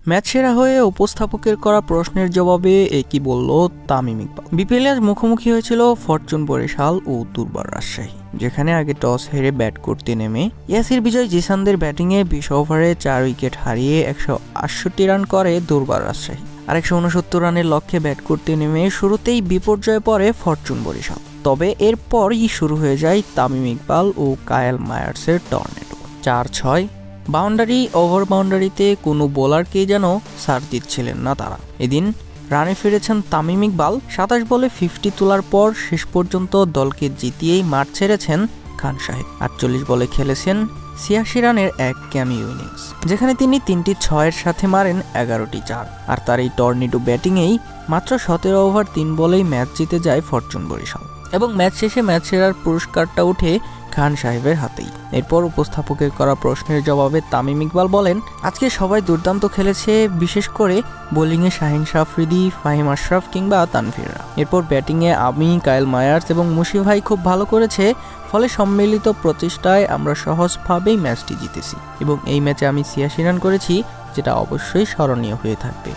Match সেরা হয়ে উপস্থাপকের করা প্রশ্নের জবাবে একই বলল তামিম ইকবাল। বিপিএলে আজ মুখোমুখি হয়েছিল ফরচুন বরিশাল ও দুর্বার রাজশাহী, যেখানে আগে টস হেরে ব্যাট করতে নেমে ইয়াসির বিজয় জিসানদের ব্যাটিংয়ে 20 ওভারে 4 উইকেট হারিয়ে 168 রান করে দুর্বার রাজশাহী। আর 169 রানের লক্ষ্যে ব্যাট করতে নেমে শুরুতেই বিপর্যয়ে পড়ে ফরচুন বরিশাল। তবে এরপরই শুরু হয়ে যায় তামিম ইকবাল ও কায়েল মায়ার্সের টর্নেডো। 4-6 বাউন্ডারি, ওভার বাউন্ডারিতে কোনো বোলারকেই যেন ছাড় দিচ্ছিলেন না তারা। এদিন রানে ফিরেছেন তামিম ইকবাল। 27 বলে 50 তোলার পর শেষ পর্যন্ত দলকে জিতিয়েই মাঠ ছেড়েছেন খান সাহেব। 48 বলে খেলেছেন 86 রানের এক ক্যামিও ইনিংস, যেখানে তিনি 3টি 6-এর সাথে মারেন 11টি 4। আর তার এই টর্নেডো ব্যাটিংয়েই মাত্র 17 ওভার 3 বলেই ম্যাচ জিতে যায় ফরচুন বরিশাল এবং ম্যাচ শেষে ম্যাচ সেরার পুরস্কারটা উঠে খান সাহেবের হাতেই। এরপর উপস্থাপকের করা প্রশ্নের জবাবে তামিম ইকবাল বলেন, আজকে সবাই দুর্দান্ত খেলেছে, বিশেষ করে বোলিংয়ে শাহিন শাহ আফ্রিদি, ফাহিম আশরাফ কিংবা তানভীররা। এরপর ব্যাটিংয়ে আমি, কায়েল মায়ার্স এবং মুশি ভাই খুব ভালো করেছে। ফলে সম্মিলিত প্রচেষ্টায় আমরা সহজভাবেই ম্যাচটি জিতেছি এবং এই ম্যাচে আমি 86 রান করেছি, যেটা অবশ্যই স্মরণীয় হয়ে থাকবে।